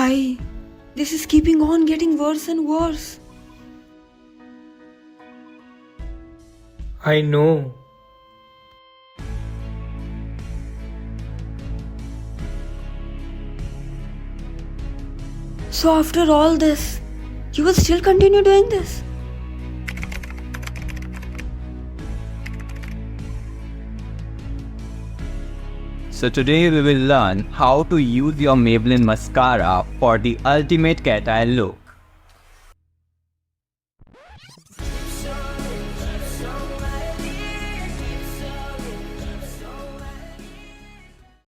Why? This is keeping on getting worse and worse. I know. So after all this, you will still continue doing this? So today we will learn how to use your Maybelline mascara for the ultimate cat eye look.